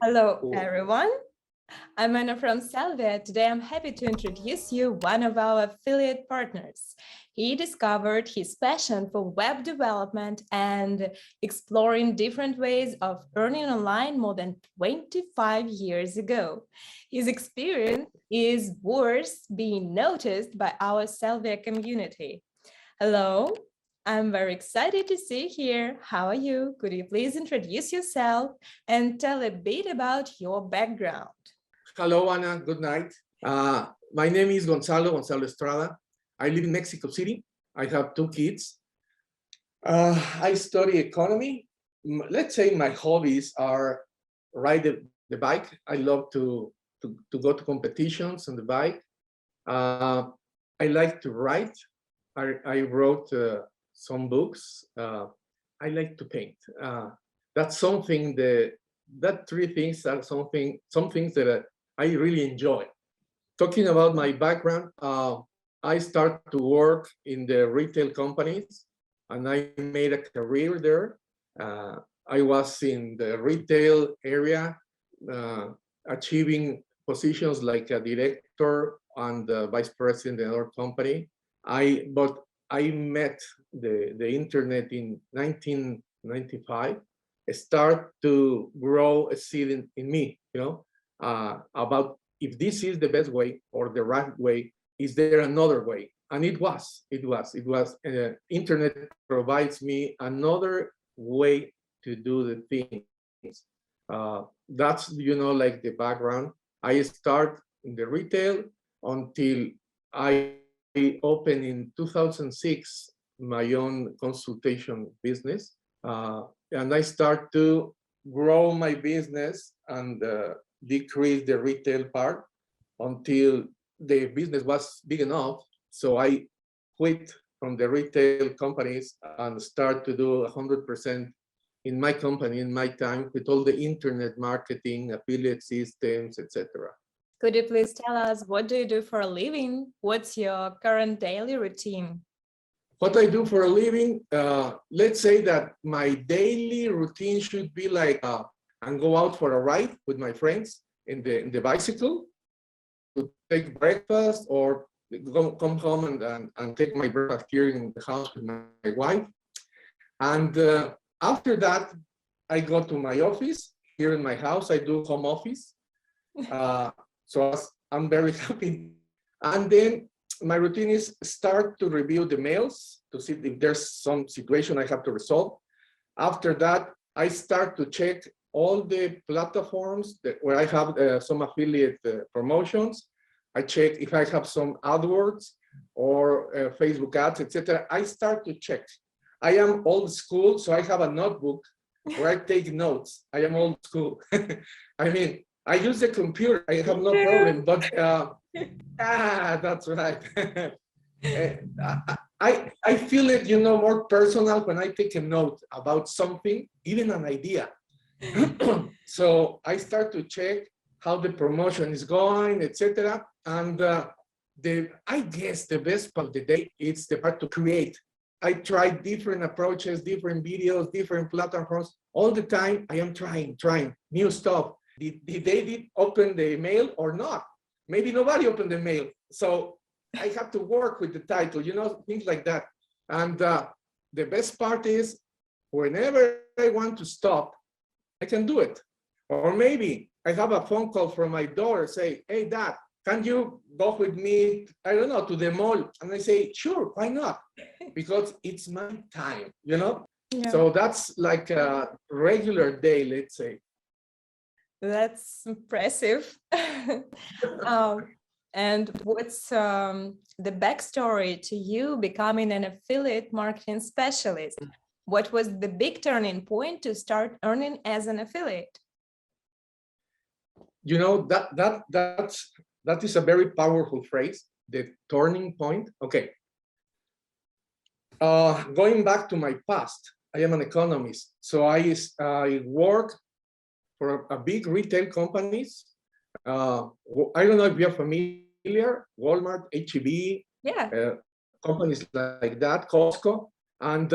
Hello, Cool. everyone. I'm Anna from Salvia. Today, I'm happy to introduce you one of our affiliate partners. He discovered his passion for web development and exploring different ways of earning online more than 25 years ago. His experience is worth being noticed by our Salvia community. Hello, I'm very excited to see you here. How are you? Could you please introduce yourself and tell a bit about your background? Hello, Anna. Good night. My name is Gonzalo Estrada. I live in Mexico City. I have two kids. I study economy. Let's say my hobbies are ride the bike. I love to go to competitions on the bike. I like to write. I wrote some books. I like to paint. That's something that three things are some things that I really enjoy. Talking about my background, I started to work in the retail companies, and I made a career there. I was in the retail area, achieving positions like a director and vice president in our company. But I met the internet in 1995. Start to grow a seed in me, about if this is the best way or the right way, is there another way? And it was. Internet provides me another way to do the things. That's, like the background. I start in the retail until I opened in 2006 my own consultation business. And I start to grow my business and decrease the retail part until the business was big enough. So I quit from the retail companies and start to do 100% in my company, in my time, with all the internet marketing, affiliate systems, etc. Could you please tell us what do you do for a living? What's your current daily routine? What I do for a living, let's say that my daily routine should be like, and go out for a ride with my friends in the bicycle, to take breakfast, or come home and take my breakfast here in the house with my wife. And after that, I go to my office here in my house. I do home office. So I'm very happy. And then my routine is start to review the mails to see if there's some situation I have to resolve. After that, I start to check all the platforms where I have some affiliate promotions. I check if I have some AdWords or Facebook ads, etc. I start to check. I am old school, so I have a notebook where I take notes. I am old school. I mean, I use the computer. I have no problem, but that's right. I feel it, more personal when I take a note about something, even an idea. So I start to check how the promotion is going, etc. And I guess the best part of the day is the part to create. I try different approaches, different videos, different platforms. All the time, I am trying new stuff. Did they open the mail or not? Maybe nobody opened the mail. So I have to work with the title, things like that. And the best part is whenever I want to stop, I can do it. Or maybe I have a phone call from my daughter, say, hey, Dad, can you go with me, I don't know, to the mall? And I say, sure, why not? Because it's my time, Yeah. So that's like a regular day, let's say. That's impressive. And what's the backstory to you becoming an affiliate marketing specialist? What was the big turning point to start earning as an affiliate? That is a very powerful phrase, the turning point. Okay. Going back to my past, I am an economist. So I work for a big retail companies. I don't know if you're familiar, Walmart, H-E-B, companies like that, Costco. And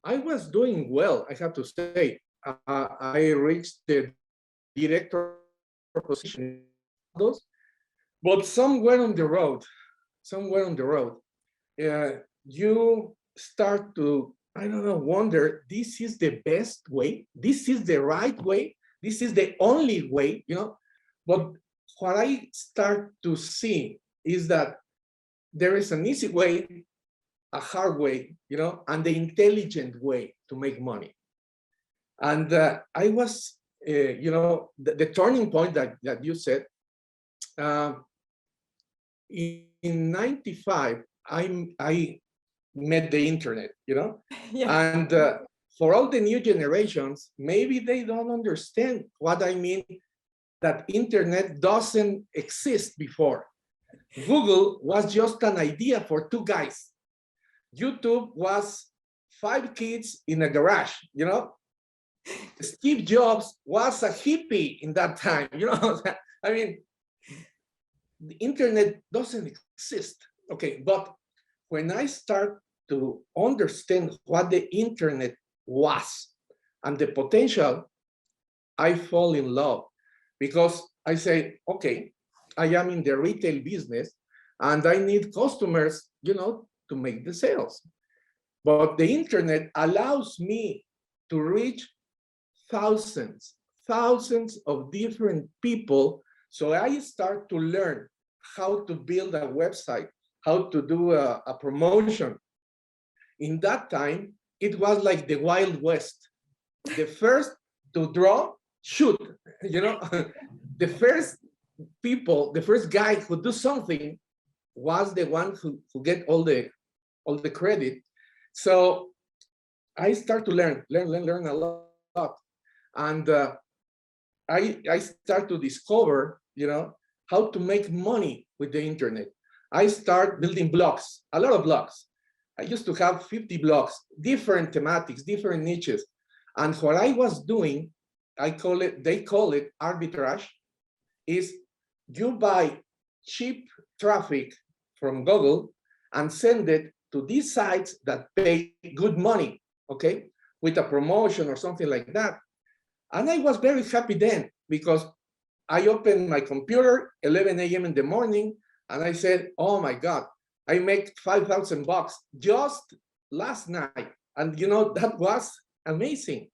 I was doing well, I have to say. I reached the director position, but somewhere on the road, you start to, I don't know, wonder, this is the best way, this is the right way, this is the only way, But what I start to see is that there is an easy way, a hard way, and the intelligent way to make money. And I was, the turning point that you said, in 95, I met the internet, Yeah. And for all the new generations, maybe they don't understand what I mean, that internet doesn't exist before. Google was just an idea for two guys. YouTube was 5 kids in a garage, Steve Jobs was a hippie in that time, I mean, the internet doesn't exist. Okay, but when I start to understand what the internet was and the potential, I fall in love, because I say, okay, I am in the retail business and I need customers, to make the sales. But the internet allows me to reach thousands of different people. So I start to learn how to build a website, how to do a promotion. In that time, it was like the Wild West. The first to draw, shoot, the first the first guy who do something was the one who get all the credit. So I start to learn a lot. And I start to discover, how to make money with the internet. I start building blogs, a lot of blogs. I used to have 50 blogs, different thematics, different niches. And what I was doing, they call it arbitrage, is you buy cheap traffic from Google and send it to these sites that pay good money, okay, with a promotion or something like that. And I was very happy then, because I opened my computer 11 a.m. in the morning, and I said, oh my God, I make $5,000 just last night. And that was amazing.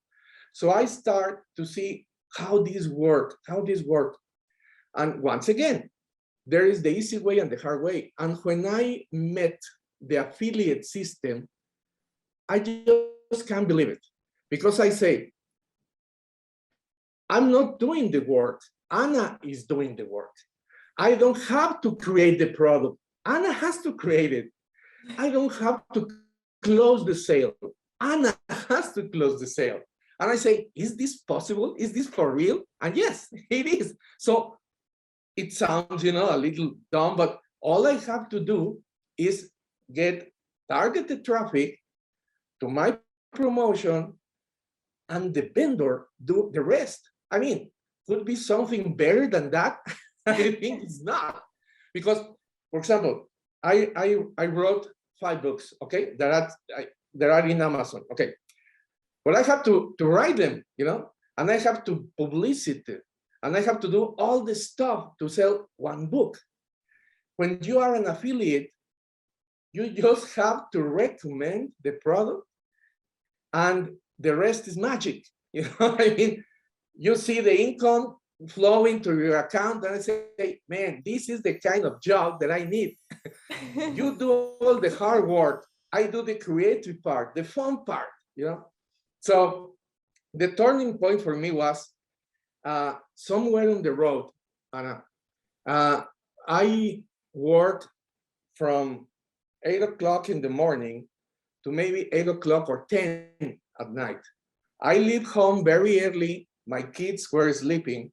So I start to see how this worked. And once again, there is the easy way and the hard way. And when I met the affiliate system, I just can't believe it, because I say, I'm not doing the work. Anna is doing the work. I don't have to create the product. Anna has to create it. I don't have to close the sale. Anna has to close the sale. And I say, is this possible? Is this for real? And yes, it is. So it sounds, a little dumb, but all I have to do is get targeted traffic to my promotion, and the vendor do the rest. I mean, could be something better than that? I think it's not. Because, for example, I wrote 5 books, okay, that are in Amazon, okay. But I have to write them, and I have to publicity, and I have to do all the stuff to sell 1 book. When you are an affiliate, you just have to recommend the product, and the rest is magic. I mean, you see the income flowing to your account, and I say, man, this is the kind of job that I need. You do all the hard work. I do the creative part, the fun part, So the turning point for me was somewhere on the road, Anna. I worked from 8 o'clock in the morning to maybe 8 o'clock or 10 at night. I leave home very early. My kids were sleeping.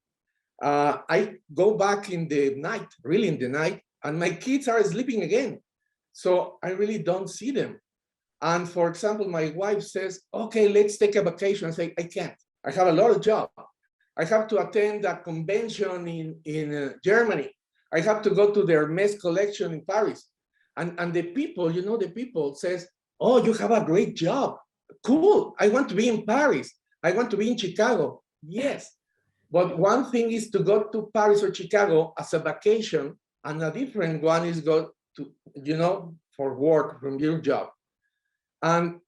I go back in the night, really in the night, and my kids are sleeping again. So I really don't see them. And for example, my wife says, okay, let's take a vacation. I say, I can't. I have a lot of job. I have to attend a convention in Germany. I have to go to the Hermes collection in Paris. And the people, the people says, oh, you have a great job. Cool. I want to be in Paris. I want to be in Chicago. Yes. But one thing is to go to Paris or Chicago as a vacation, and a different one is go to, for work from your job. And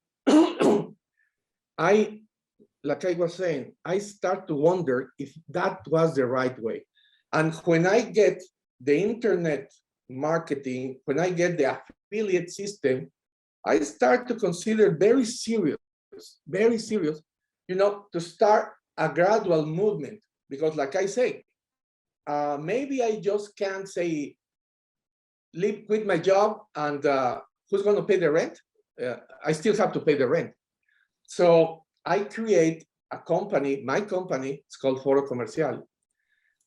like I was saying, I start to wonder if that was the right way. And when I get the internet marketing, when I get the affiliate system, I start to consider very serious, to start a gradual movement. Because like I say, maybe I just can't say, quit my job and who's going to pay the rent? I still have to pay the rent. So I create a company, my company, it's called Foro Comercial.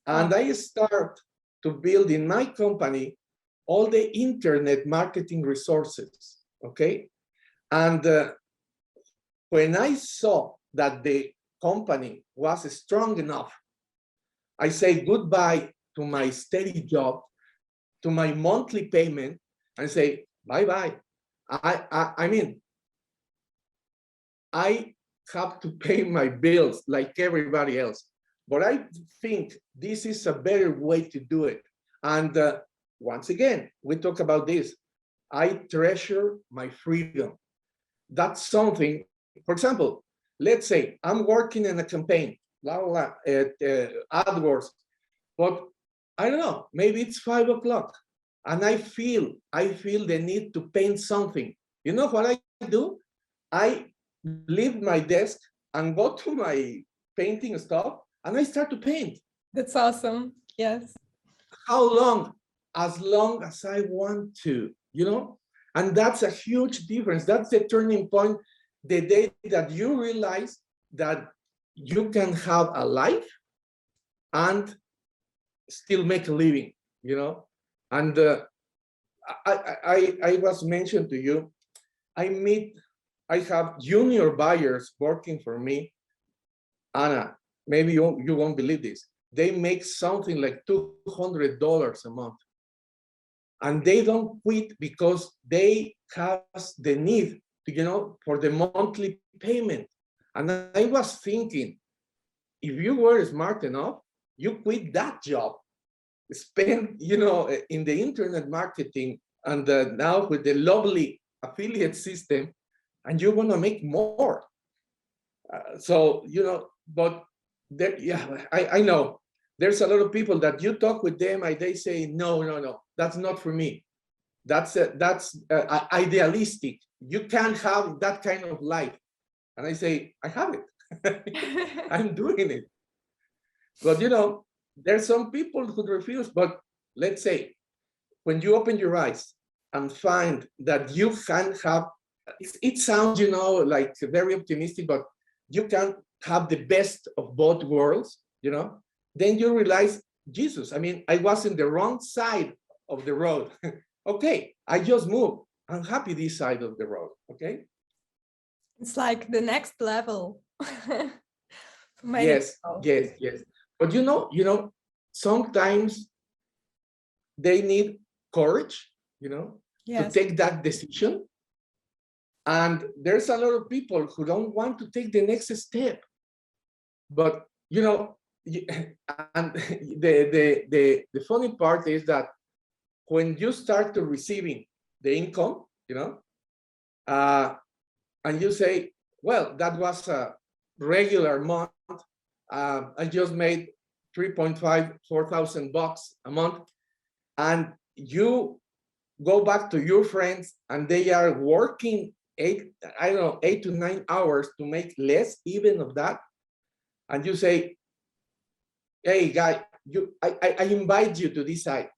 And I start to build in my company all the internet marketing resources, okay? And when I saw that the company was strong enough, I say goodbye to my steady job, to my monthly payment, and say bye-bye. I mean, I have to pay my bills like everybody else, but I think this is a better way to do it. And once again, we talk about this. I treasure my freedom. That's something, for example, let's say I'm working in a campaign, at AdWords, but I don't know, maybe it's 5 o'clock and I feel the need to paint something. You know what I do? I leave my desk and go to my painting stuff and I start to paint. That's awesome. Yes. How long? As long as I want to, and that's a huge difference. That's the turning point, the day that you realize that you can have a life and still make a living, and I was mentioned to you, I have junior buyers working for me. Anna, maybe you won't believe this. They make something like $200 a month. And they don't quit because they have the need to, for the monthly payment. And I was thinking, if you were smart enough, you quit that job, spend, in the internet marketing, and now with the lovely affiliate system, and you're gonna make more. So, but there, yeah, I know there's a lot of people that you talk with them and they say, no, that's not for me. That's idealistic. You can't have that kind of life. And I say, I have it. I'm doing it. But there's some people who refuse. But let's say, when you open your eyes and find that you can have, it sounds, like very optimistic, but you can have the best of both worlds, then you realize, Jesus, I mean, I was in the wrong side of the road. Okay, I just moved. I'm happy this side of the road, okay? It's like the next level. Yes. But sometimes they need courage, to take that decision. And there's a lot of people who don't want to take the next step. But, and the funny part is that when you start to receiving the income, and you say, well, that was a regular month. I just made 3.5, $4,000 a month. And you go back to your friends and they are working 8 to 9 hours to make less even of that. And you say, hey, guy, I invite you to this side.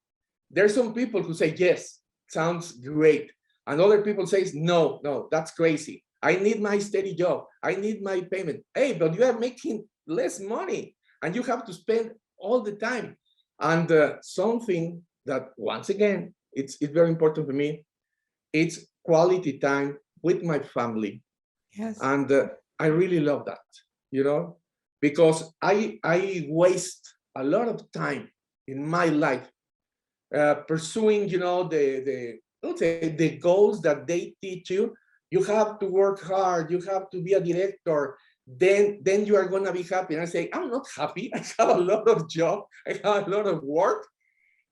There's some people who say, yes, sounds great. And other people say, no, that's crazy. I need my steady job. I need my payment. Hey, but you are making less money and you have to spend all the time. And something that, once again, it's very important for me, it's quality time with my family. Yes. And I really love that, because I waste a lot of time in my life pursuing, the goals that they teach you. You have to work hard. You have to be a director. then you are going to be happy. And I say, I'm not happy. I have a lot of job. I have a lot of work.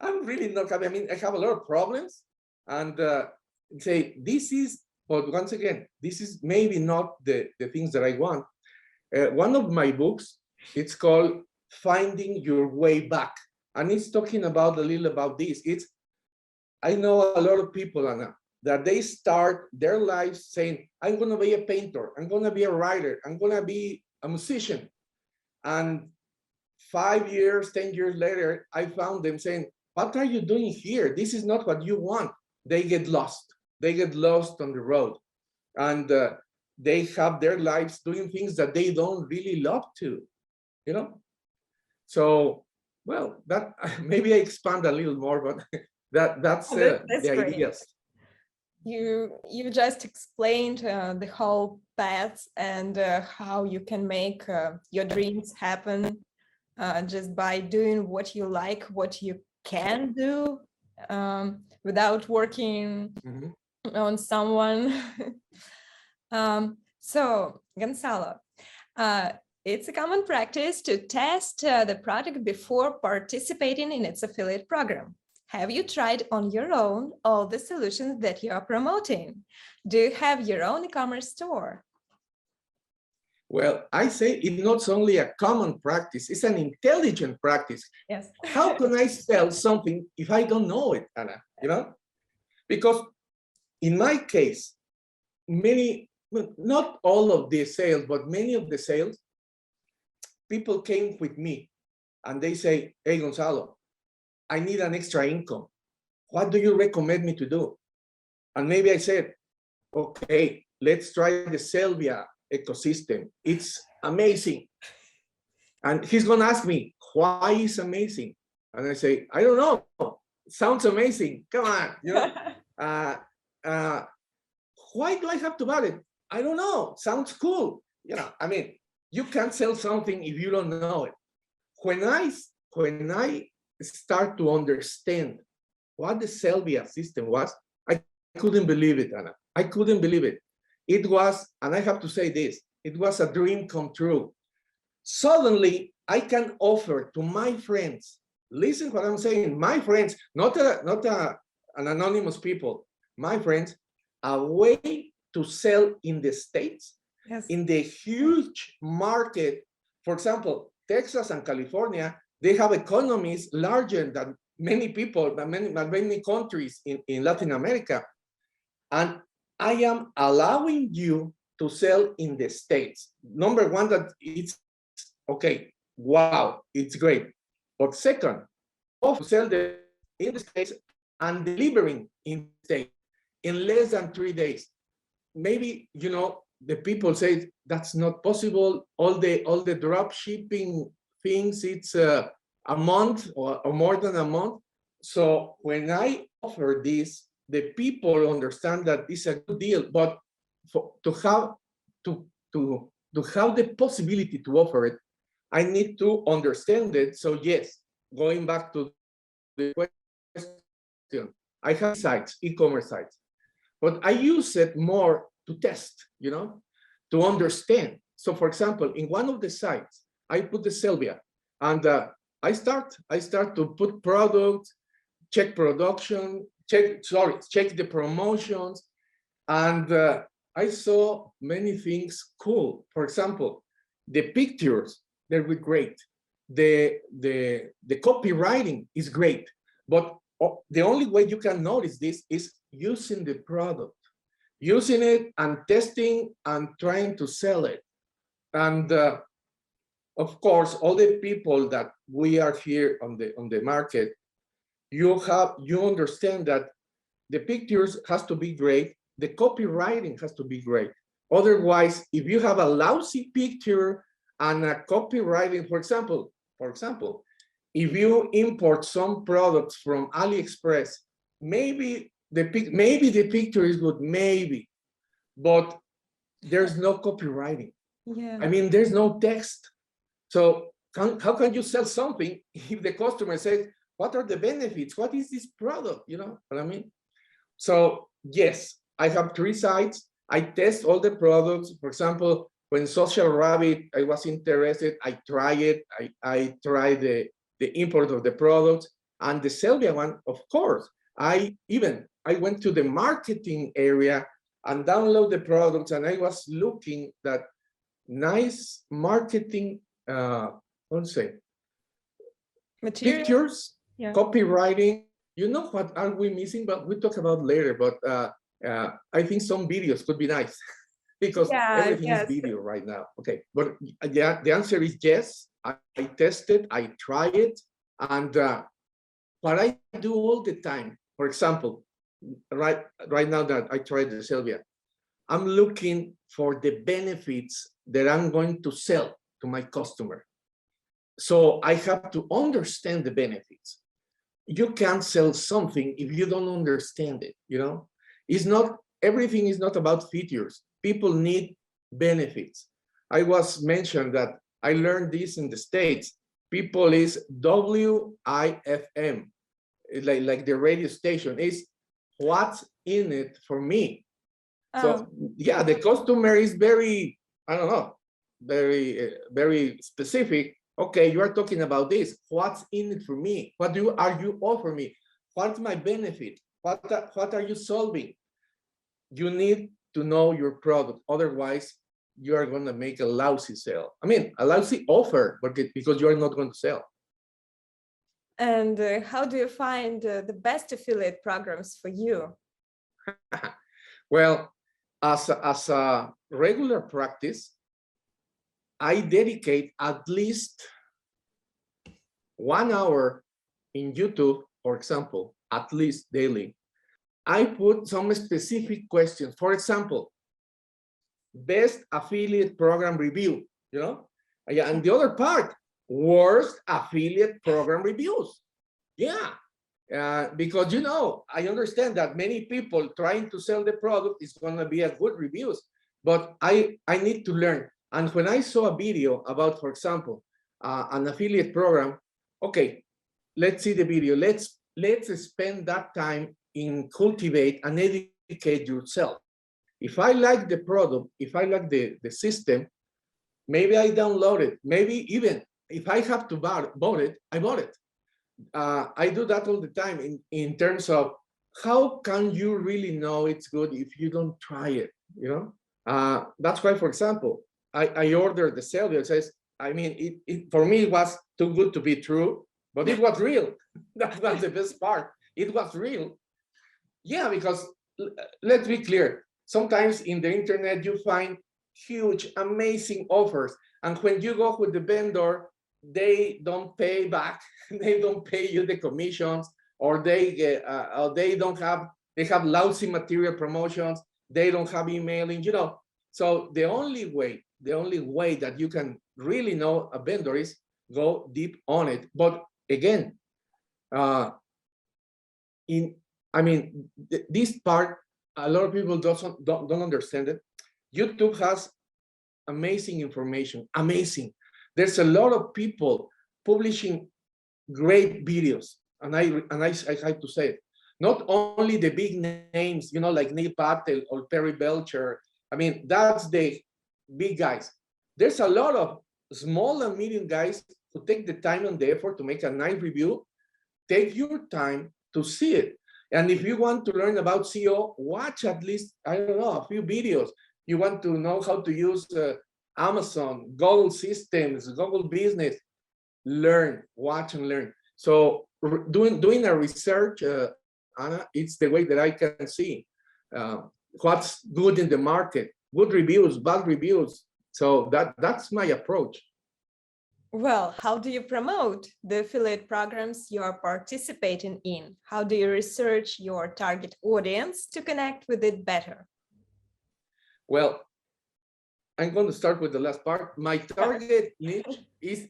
I'm really not happy. I mean, I have a lot of problems. And say, this is, but once again, this is maybe not the things that I want. One of my books, it's called Finding Your Way Back. And it's talking about a little about this. I know a lot of people, Anna, that they start their lives saying, I'm going to be a painter, I'm going to be a writer, I'm going to be a musician. And 5 years, 10 years later, I found them saying, what are you doing here? This is not what you want. They get lost. They get lost on the road. And they have their lives doing things that they don't really love to, you know? So, well, that maybe I expand a little more, but that's That's the great. ideas. You just explained the whole path and how you can make your dreams happen just by doing what you like, what you can do without working on someone. So, Gonzalo, it's a common practice to test the product before participating in its affiliate program. Have you tried on your own all the solutions that you are promoting? Do you have your own e-commerce store? Well, I say it's not only a common practice, it's an intelligent practice. Yes. How can I sell something if I don't know it, Anna? You know? Because in my case, not all of the sales, but many of the sales, people came with me and they say, hey, Gonzalo, I need an extra income. What do you recommend me to do? And maybe I said, okay, let's try the Selvia ecosystem. It's amazing. And he's going to ask me, why is amazing? And I say, I don't know. Sounds amazing. Come on. You know, why do I have to buy it? I don't know. Sounds cool. You know, I mean, you can't sell something if you don't know it. When I start to understand what the Selvia system was, I couldn't believe it, Anna. I couldn't believe it. It was, and I have to say this, it was a dream come true. Suddenly, I can offer to my friends, listen what I'm saying, my friends, not an anonymous people, my friends, a way to sell in the States, yes, in the huge market. For example, Texas and California, they have economies larger than many people, than many countries in Latin America. And I am allowing you to sell in the States. Number one, that it's okay, wow, it's great. But second, to sell in the States and delivering in the States in less than 3 days. Maybe, you know, the people say that's not possible. All the drop shipping things, it's a month or more than a month. So when I offer this, the people understand that it's a good deal, but to have the possibility to offer it, I need to understand it. So yes, going back to the question, I have sites, e-commerce sites, but I use it more to test, you know, to understand. So for example, in one of the sites, I put the Selvia, and I start to put products, check production, check the promotions, and I saw many things cool. For example, the pictures, they were great. The copywriting is great, but the only way you can notice this is using the product, using it and testing and trying to sell it. And of course, all the people that we are here on the market, you understand that the pictures has to be great, the copywriting has to be great. Otherwise, if you have a lousy picture and a copywriting, for example, if you import some products from AliExpress, maybe the picture is good, maybe, but there's no copywriting. Yeah. I mean, there's no text. So how can you sell something if the customer says, what are the benefits? What is this product? You know what I mean? So yes, I have 3 sites. I test all the products. For example, When Social Rabbit, I was interested, I tried it. I tried the import of the products, and the Selvia one, of course. I went to the marketing area and download the products, and I was looking at nice marketing, let's say, Material. pictures, Yeah. copywriting. You know what are we missing? But we talk about later. But I think some videos could be nice because everything is video right now. Okay, but yeah, the answer is yes. I tested, I try it, and what I do all the time. For example, right now that I tried the Selvia, I'm looking for the benefits that I'm going to sell to my customer. So I have to understand the benefits. You can't sell something if you don't understand it, you know? It's not, everything is not about features. People need benefits. I was mentioned that I learned this in the States. People is WIFM, like the radio station, is what's in it for me. So yeah, the customer is very, I don't know, very specific. Okay, you are talking about this. What's in it for me? What are you offering me? What's my benefit? What are you solving? You need to know your product. Otherwise, you are going to make a lousy sale. I mean, a lousy offer, but because you are not going to sell. And how do you find the best affiliate programs for you? Well, as a regular practice, I dedicate at least 1 hour in YouTube, for example, at least daily. I put some specific questions. For example, best affiliate program review, you know? And the other part, worst affiliate program reviews. Yeah, because, you know, I understand that many people trying to sell the product is going to be a good reviews, but I need to learn. And when I saw a video about, for example, an affiliate program, okay, let's see the video. Let's spend that time in cultivate and educate yourself. If I like the product, if I like the system, maybe I download it. Maybe even if I have to buy it, I bought it. I do that all the time in terms of how can you really know it's good if you don't try it, you know? That's why, for example, I ordered the Selvia. It says, I mean, for me, it was too good to be true, but it was real. That's the best part. It was real. Yeah, because let's be clear. Sometimes in the internet, you find huge, amazing offers. And when you go with the vendor, they don't pay back. They don't pay you the commissions, or they have lousy material promotions. They don't have emailing, you know. So the only way that you can really know a vendor is go deep on it. But again, this part, a lot of people don't understand it. YouTube has amazing information, amazing. There's a lot of people publishing great videos, and I have to say it. Not only the big names, you know, like Neil Patel or Perry Belcher. I mean, that's the big guys. There's a lot of small and medium guys who take the time and the effort to make a nice review. Take your time to see it. And if you want to learn about SEO, watch at least, I don't know, a few videos. You want to know how to use Amazon, Google systems, Google business, learn, watch and learn. So doing a research, Anna, it's the way that I can see what's good in the market, good reviews, bad reviews. So that's my approach. Well, how do you promote the affiliate programs you are participating in? How do you research your target audience to connect with it better? Well, I'm going to start with the last part. My target niche is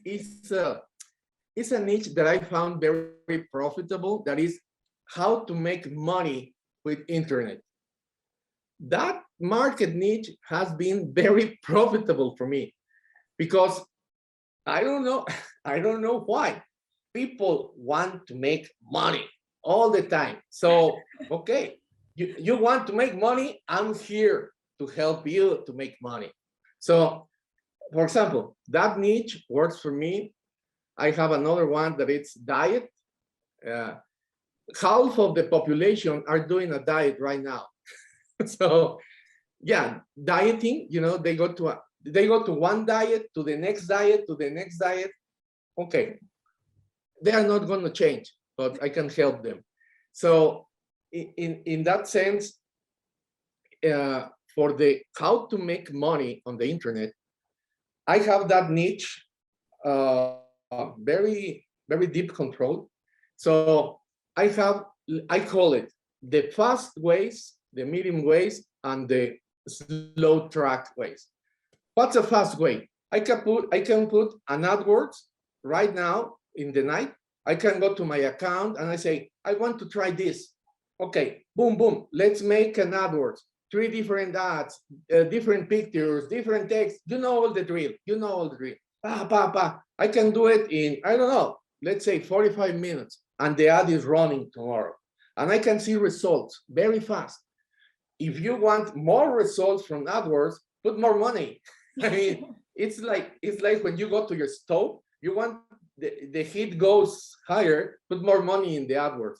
a niche that I found very profitable. That is how to make money with internet. That market niche has been very profitable for me because I don't know why. People want to make money all the time. So, okay, you want to make money? I'm here to help you to make money. So For example, that niche works for me. I have another one that it's diet. Uh, Half of the population are doing a diet right now. So yeah, dieting, they go to one diet, to the next diet, to the next diet. Okay, they are not going to change, but I can help them. So in that sense, for the how to make money on the internet, I have that niche, very deep control. So I call it the fast ways, the medium ways, and the slow track ways. What's a fast way? I can put an AdWords right now in the night. I can go to my account and I say, I want to try this. Okay, boom, boom. Let's make an AdWords. 3 different ads, different pictures, different text. You know all the drill. You know all the drill. I can do it in, I don't know, let's say 45 minutes, and the ad is running tomorrow. And I can see results very fast. If you want more results from AdWords, put more money. I mean, it's like when you go to your stove, you want the heat goes higher, put more money in the AdWords,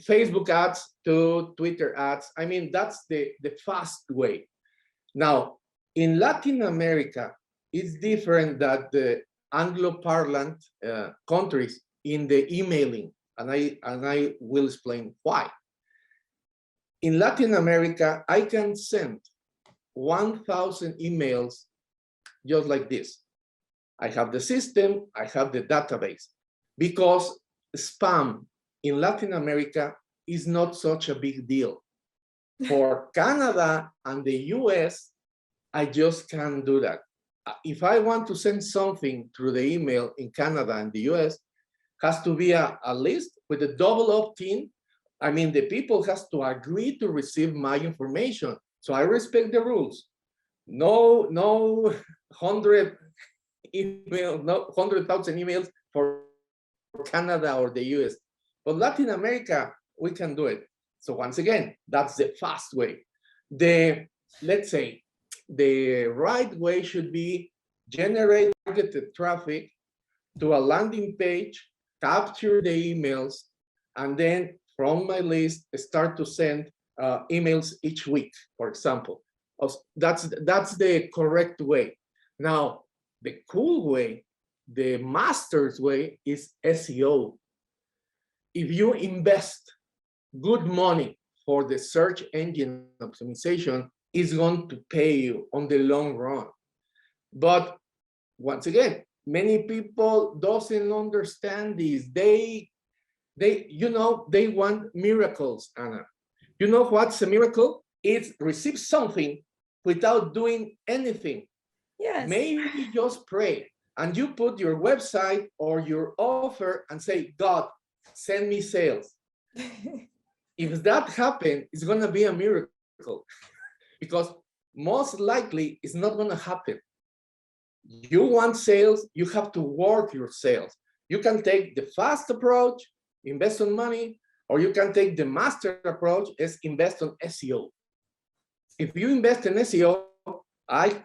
Facebook ads to Twitter ads. I mean, that's the fast way. Now, in Latin America, it's different that the Anglo-parlant countries in the emailing, and I will explain why. In Latin America, I can send 1,000 emails just like this. I have the system, I have the database, because spam in Latin America is not such a big deal. For Canada and the US, I just can't do that. If I want to send something through the email in Canada and the US, has to be a list with a double opt-in. I mean, the people has to agree to receive my information. So I respect the rules. No 100 email, no 100,000 emails for Canada or the US. But Latin America, we can do it. So once again, that's the fast way. Let's say, the right way should be generate targeted traffic to a landing page, capture the emails, and then from my list, start to send emails each week, for example. That's the correct way. Now, the cool way, the master's way is SEO. If you invest good money for the search engine optimization, it's going to pay you on the long run. But once again, many people doesn't understand this. They want miracles, Anna. You know what's a miracle? It's receive something without doing anything. Yes. Maybe just pray and you put your website or your offer and say, God, send me sales. If that happens, it's going to be a miracle, because most likely it's not going to happen. You want sales, you have to work your sales. You can take the fast approach, invest on money, or you can take the master approach, is invest on SEO. If you invest in SEO, I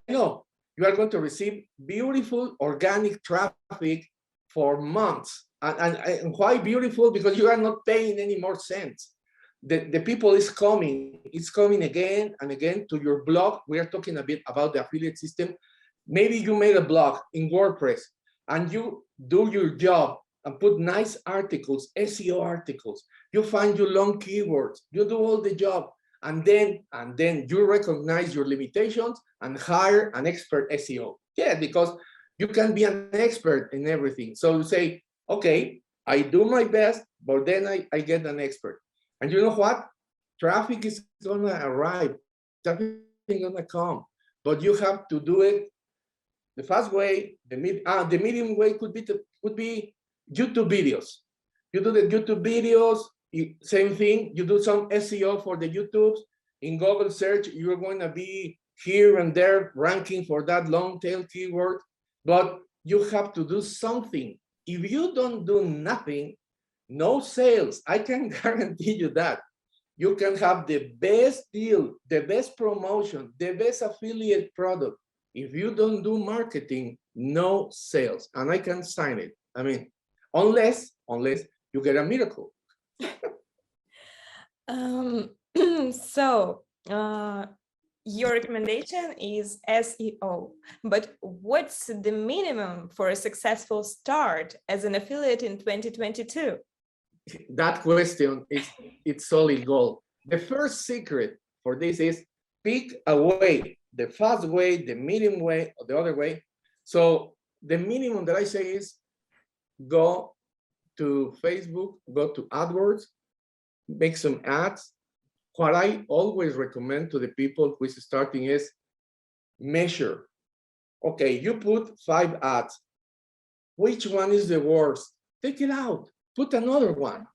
know you are going to receive beautiful organic traffic for months. And why beautiful? Because you are not paying any more cents. The people is coming. It's coming again and again to your blog. We are talking a bit about the affiliate system. Maybe you made a blog in WordPress and you do your job and put nice articles, SEO articles. You find your long keywords. You do all the job. And then you recognize your limitations and hire an expert SEO. Yeah, because you can be an expert in everything. So you say, okay, I do my best, but then I get an expert. And you know what? Traffic is gonna arrive. Traffic is gonna come. But you have to do it the fast way. The medium way could be YouTube videos. You do the YouTube videos. Same thing, you do some SEO for the YouTubes. In Google search, you're going to be here and there ranking for that long tail keyword, but you have to do something. If you don't do nothing, no sales. I can guarantee you that. You can have the best deal, the best promotion, the best affiliate product. If you don't do marketing, no sales. And I can sign it. I mean, unless you get a miracle. Um, so, your recommendation is SEO, but what's the minimum for a successful start as an affiliate in 2022? That question is it's solid gold. The first secret for this is pick a way, the fast way, the medium way, or the other way. So the minimum that I say is go to Facebook, go to AdWords, make some ads. What I always recommend to the people who is starting is measure. Okay, you put 5 ads. Which one is the worst? Take it out. Put another one.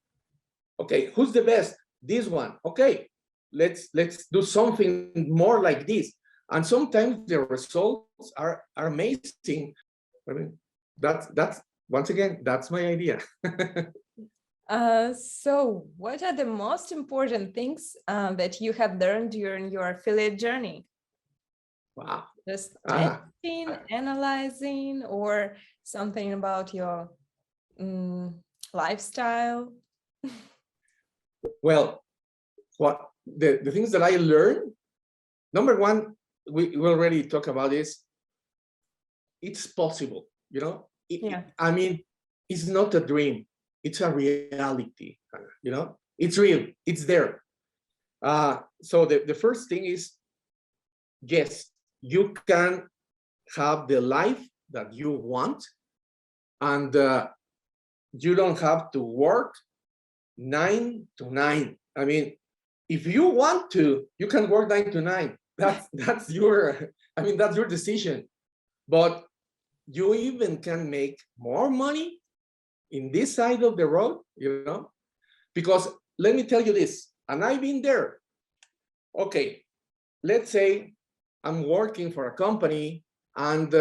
Okay, who's the best? This one. Okay, let's do something more like this. And sometimes the results are amazing. I mean, that's once again, that's my idea. So what are the most important things that you have learned during your affiliate journey? Wow. Just testing, analyzing, or something about your lifestyle? Well, what the things that I learned, number one, we already talked about this. It's possible, you know? Yeah. I mean, it's not a dream. It's a reality, you know? It's real. It's there. So the first thing is, yes, you can have the life that you want, and you don't have to work 9 to 9. I mean, if you want to, you can work 9 to 9. That's your, I mean, that's your decision. But you even can make more money in this side of the road, you know, because let me tell you this, and I've been there. Okay, let's say I'm working for a company and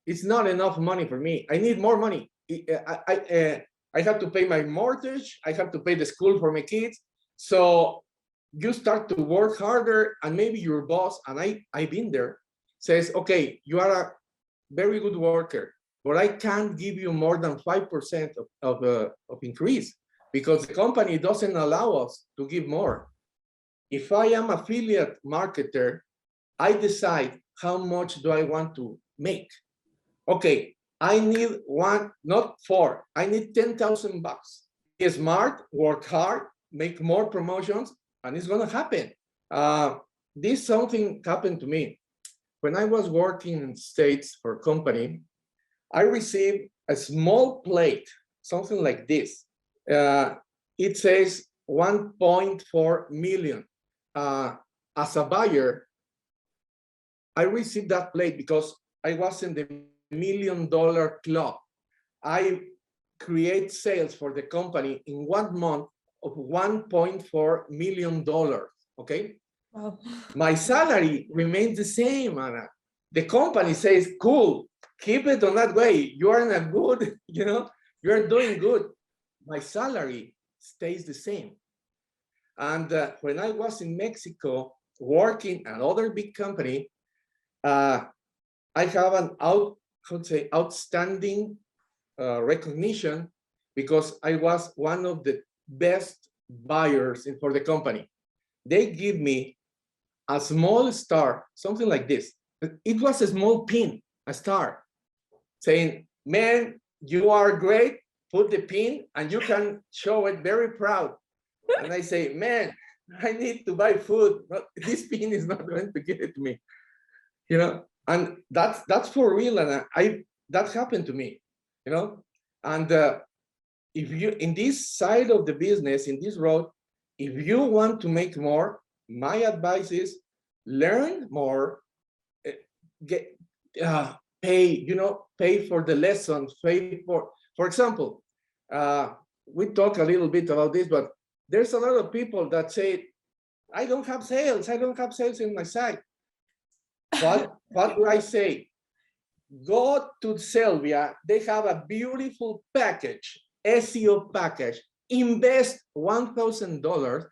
it's not enough money for me. I need more money. I have to pay my mortgage. I have to pay the school for my kids. So you start to work harder, and maybe your boss, and I've been there, says, okay, you are a very good worker, but I can't give you more than 5% of increase because the company doesn't allow us to give more. If I am affiliate marketer, I decide how much do I want to make. Okay, I need one, not 4. I need 10,000 bucks. Be smart, work hard, make more promotions, and it's gonna happen. This something happened to me. When I was working in States for a company, I received a small plate, something like this. It says 1.4 million. As a buyer, I received that plate because I was in the $1 million club. I create sales for the company in 1 month of $1.4 million, okay? Wow. My salary remains the same, Anna. The company says, cool, keep it on that way. You are in a good, you know, you're doing good. My salary stays the same. And when I was in Mexico working at another big company, I have an outstanding recognition because I was one of the best buyers for the company. They give me a small star, something like this. It was a small pin, a star, saying, man, you are great, put the pin, and you can show it very proud. And I say, man, I need to buy food. This pin is not going to give it to me, you know? And that's for real, and that happened to me, you know? And if you, in this side of the business, in this road, if you want to make more, my advice is learn more, pay, you know, pay for the lessons, pay for example, we talk a little bit about this, but there's a lot of people that say, I don't have sales in my site. What do I say? Go to Selvia, they have a beautiful package, SEO package, invest $1,000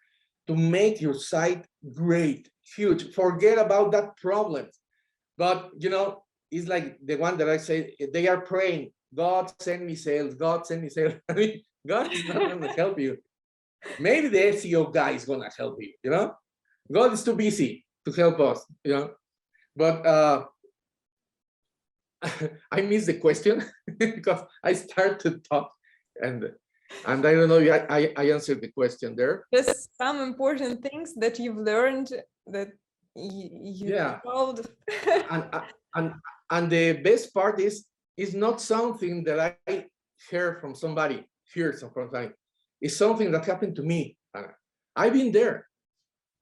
to make your site great, huge. Forget about that problem. But you know, it's like the one that I say, they are praying, God send me sales, God send me sales. I mean, God is not going to help you. Maybe the SEO guy is going to help you, you know? God is too busy to help us, you know? But I missed the question because I started to talk and I don't know if I answered the question there. Just some important things that you've learned that you Yeah. told. and, and and the best part is not something that I hear from somebody, it's something that happened to me. I've been there.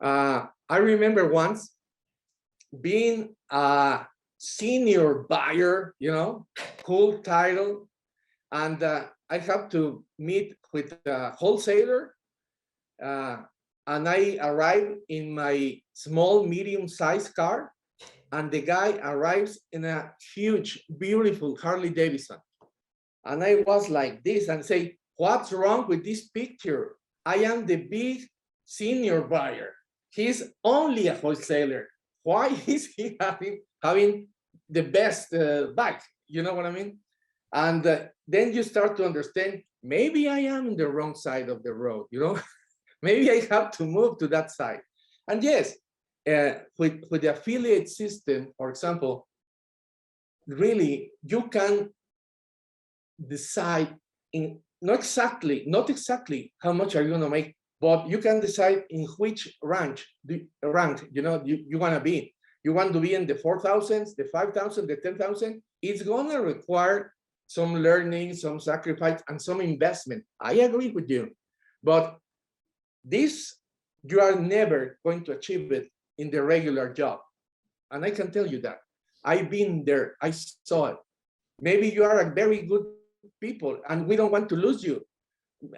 I remember once being a senior buyer, you know, cool title, and I have to meet with a wholesaler, and I arrived in my small, medium-sized car, and the guy arrives in a huge, beautiful Harley Davidson. And I was like this and say, what's wrong with this picture? I am the big senior buyer. He's only a wholesaler. Why is he having the best bag? You know what I mean? And then you start to understand, maybe I am in the wrong side of the road, you know? Maybe I have to move to that side. And yes, with the affiliate system, for example, really you can decide in not exactly how much are you going to make, but you can decide in which rank you know you want to be. You want to be in the 4,000s, the 5,000, the 10,000. It's going to require some learning, some sacrifice, and some investment. I agree with you, but this you are never going to achieve it in the regular job. And I can tell you that. I've been there. I saw it. Maybe you are a very good people and we don't want to lose you.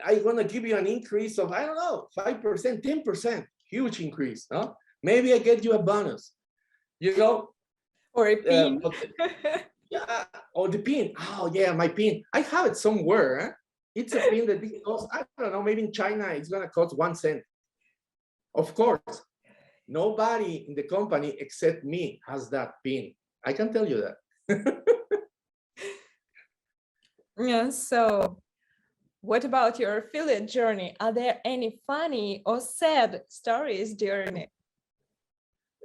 I'm going to give you an increase of, I don't know, 5%, 10%, huge increase. No? Maybe I get you a bonus, you know? Or a pin. Yeah, or the pin. Oh, yeah, my pin. I have it somewhere. Huh? It's a pin that it costs, I don't know, maybe in China, it's going to cost 1 cent. Of course, nobody in the company except me has that pin. I can tell you that. Yeah, so what about your affiliate journey? Are there any funny or sad stories during it?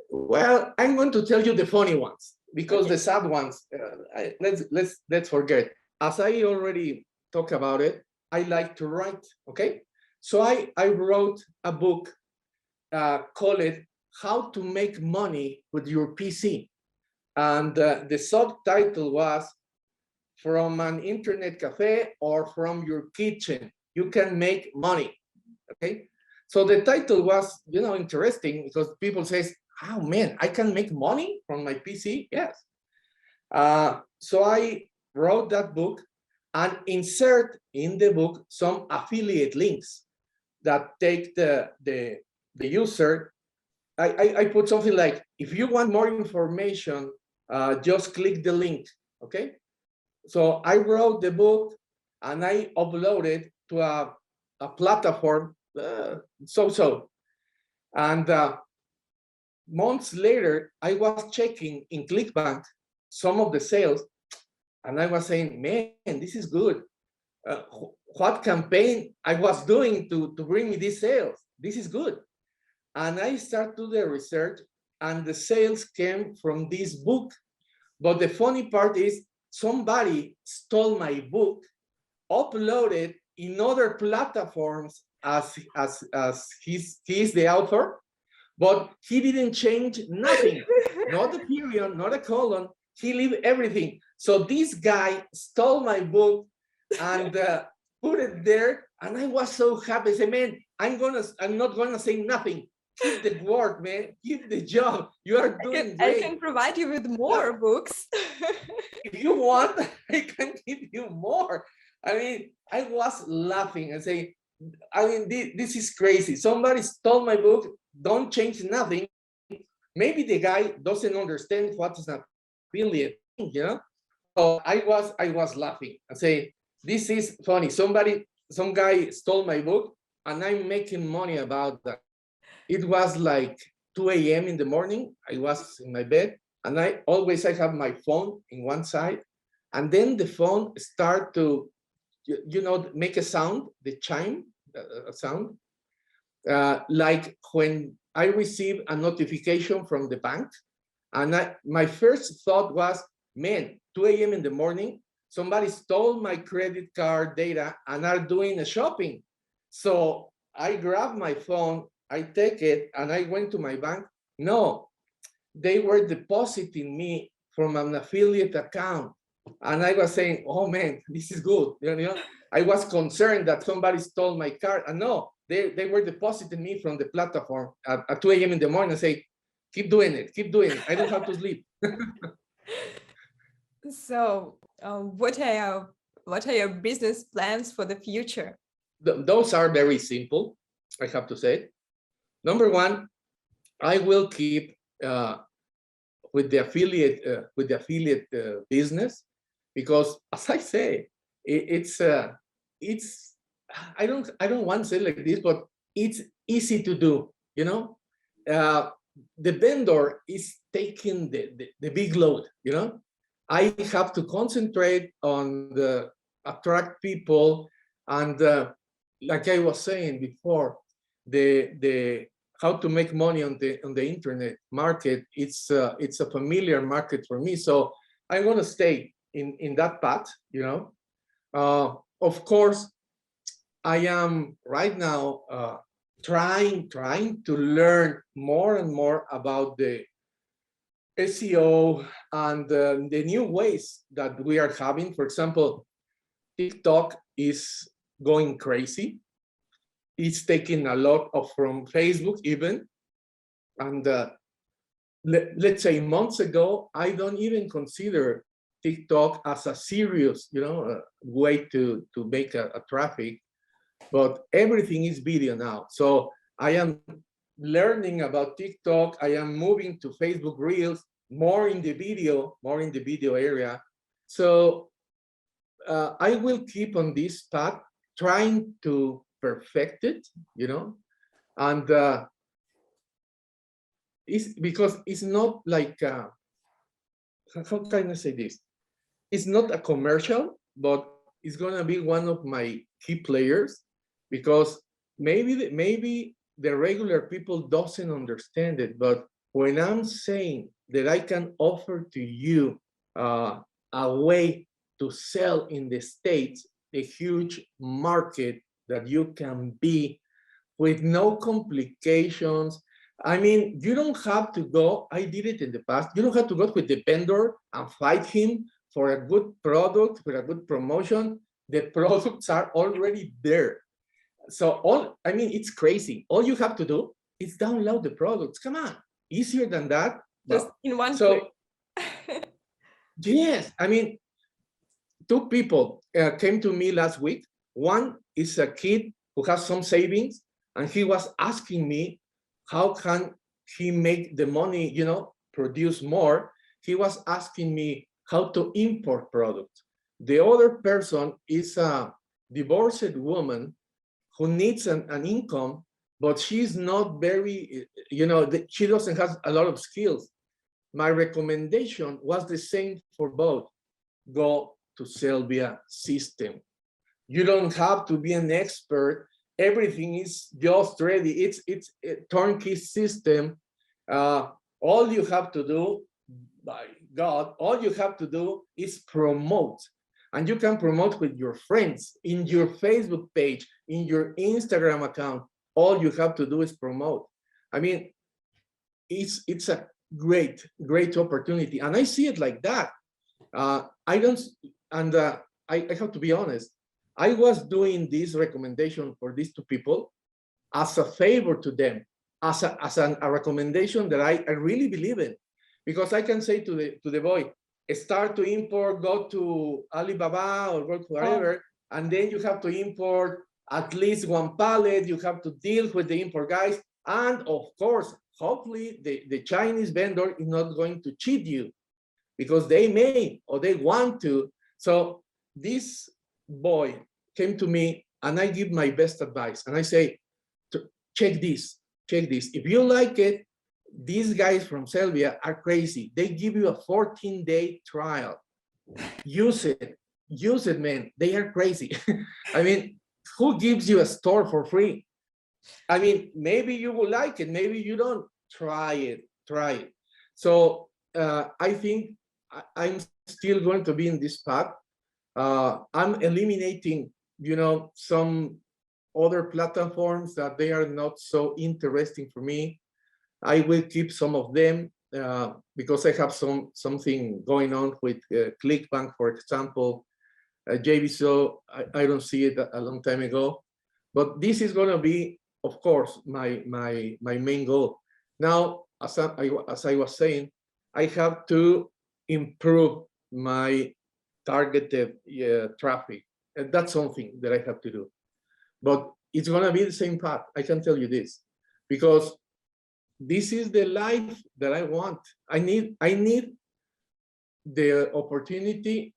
Well, I'm going to tell you the funny ones because Okay. the sad ones, let's forget. As I already talked about it, I like to write. Okay, so I wrote a book called it "How to Make Money with Your PC," and the subtitle was "From an internet cafe or from your kitchen, you can make money." Okay, so the title was, you know, interesting because people says, "Oh man, I can make money from my PC." Yes. So I wrote that book and insert in the book some affiliate links that take the user. I put something like, if you want more information, just click the link. Okay. So I wrote the book and I uploaded to a platform, and months later, I was checking in ClickBank some of the sales, and I was saying, man, this is good. What campaign I was doing to bring me these sales? This is good. And I started the research, and the sales came from this book. But the funny part is somebody stole my book, uploaded in other platforms as he's the author, but he didn't change nothing, not a period, not a colon. He left everything. So this guy stole my book and put it there, and I was so happy. I said, man, I'm not gonna say nothing. Keep the work, man. Keep the job. You are doing I great. can provide you with more books. If you want, I can give you more. I mean, I was laughing and saying, I mean, this is crazy. Somebody stole my book. Don't change nothing. Maybe the guy doesn't understand what is an affiliate, you know. So I was laughing and say, this is funny. Some guy stole my book, and I'm making money about that. it was like 2 a.m. in the morning. I was in my bed, and I have my phone in one side, and then the phone start to, make a sound, the chime, a sound, like when I receive a notification from the bank. And my first thought was, man, 2 a.m. in the morning, somebody stole my credit card data and are doing a shopping. So I grabbed my phone, I take it, and I went to my bank. No, they were depositing me from an affiliate account. And I was saying, oh man, this is good. I was concerned that somebody stole my card. And no, they were depositing me from the platform at 2 a.m. in the morning and say, keep doing it, keep doing it. I don't have to sleep. So, what are your business plans for the future? Those are very simple, I have to say. Number one, I will keep with the affiliate business, because as I say, it's I don't want to say like this, but it's easy to do. The vendor is taking the big load. I have to concentrate on the attract people, and like I was saying before, the how to make money on the internet market. It's a familiar market for me, so I want to stay in that path. Of course, I am right now trying to learn more and more about the SEO and the new ways that we are having. For example, TikTok is going crazy. It's taking a lot from Facebook even. And let's say months ago, I don't even consider TikTok as a serious, way to make a traffic, but everything is video now. So I am learning about TikTok. I am moving to Facebook Reels, more in the video area. So I will keep on this path, trying to perfect it, and it's because it's not like how can I say this? It's not a commercial, but it's gonna be one of my key players, because maybe the regular people doesn't understand it, but when I'm saying that I can offer to you a way to sell in the States, a huge market that you can be with no complications. I mean, you don't have to go, I did it in the past, you don't have to go with the vendor and fight him for a good product, for a good promotion. The products are already there. So it's crazy. All you have to do is download the products. Come on, easier than that. Just in one click. Yes, two people came to me last week. One is a kid who has some savings, and he was asking me, how can he make the money, produce more? He was asking me how to import products. The other person is a divorced woman who needs an income, but she's not very, she doesn't have a lot of skills. My recommendation was the same for both. Go to Selvia system. You don't have to be an expert. Everything is just ready. It's a turnkey system. All you have to do, by God, all you have to do is promote. And you can promote with your friends, in your Facebook page, in your Instagram account. All you have to do is promote. It's a great opportunity. And I see it like that. I have to be honest. I was doing this recommendation for these two people as a favor to them, as a recommendation that I really believe in, because I can say to the boy, start to import, go to Alibaba or go to wherever, and then you have to import at least one pallet. You have to deal with the import guys, and of course, hopefully the Chinese vendor is not going to cheat you, because they may or they want to. So this boy came to me, and I give my best advice, and I say, check this. check this. If you like it, these guys from Selvia are crazy. They give you a 14-day trial. Use it, man. They are crazy. I mean, who gives you a store for free? I mean, maybe you will like it, maybe you don't. Try it. So I think I'm still going to be in this path. I'm eliminating, some other platforms that they are not so interesting for me. I will keep some of them because I have something going on with ClickBank, for example. JVSO, I don't see it a long time ago, but this is going to be, of course, my main goal. Now, as I was saying, I have to improve my targeted traffic. And that's something that I have to do. But it's going to be the same path. I can tell you this, because this is the life that I want. I need the opportunity.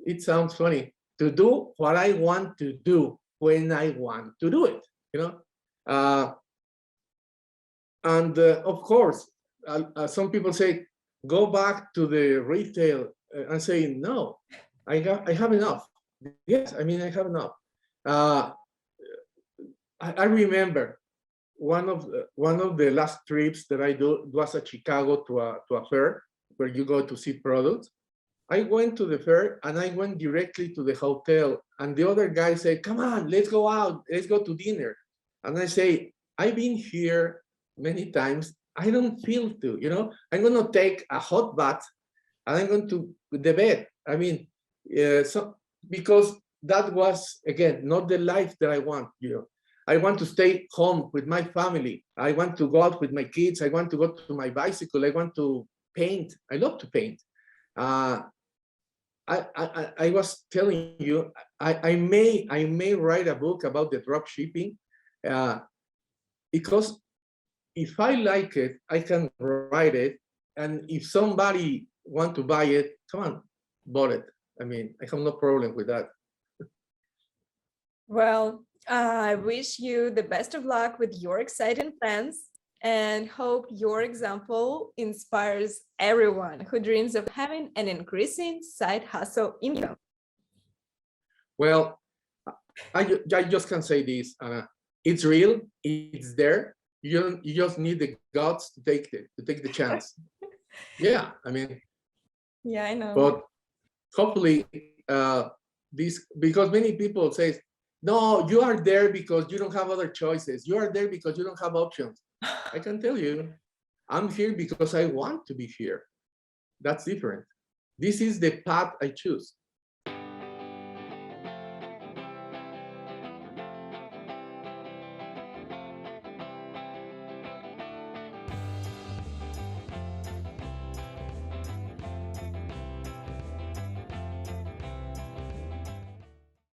It sounds funny, to do what I want to do when I want to do it, and of course, some people say, go back to the retail. I'm saying, no, I have enough. Yes, I mean, I have enough. I remember one of the last trips that I do was at Chicago to a fair where you go to see products. I went to the fair and I went directly to the hotel, and the other guy said, come on, let's go out, let's go to dinner. And I say, I've been here many times, I don't feel to, I'm going to take a hot bath and I'm going to the bed. I mean, so because that was, again, not the life that I want, I want to stay home with my family. I want to go out with my kids. I want to go to my bicycle. I want to paint. I love to paint. I was telling you, I may write a book about the drop shipping, because if I like it, I can write it, and if somebody want to buy it, come on, bought it. I mean, I have no problem with that. Well, I wish you the best of luck with your exciting plans and hope your example inspires everyone who dreams of having an increasing side hustle income. Well, I just can say this, Anna. It's real, it's there. You just need the guts to take the chance. Yeah, I mean. Yeah, I know. But hopefully, this, because many people say, no, you are there because you don't have other choices. You are there because you don't have options. I can tell you, I'm here because I want to be here. That's different. This is the path I choose.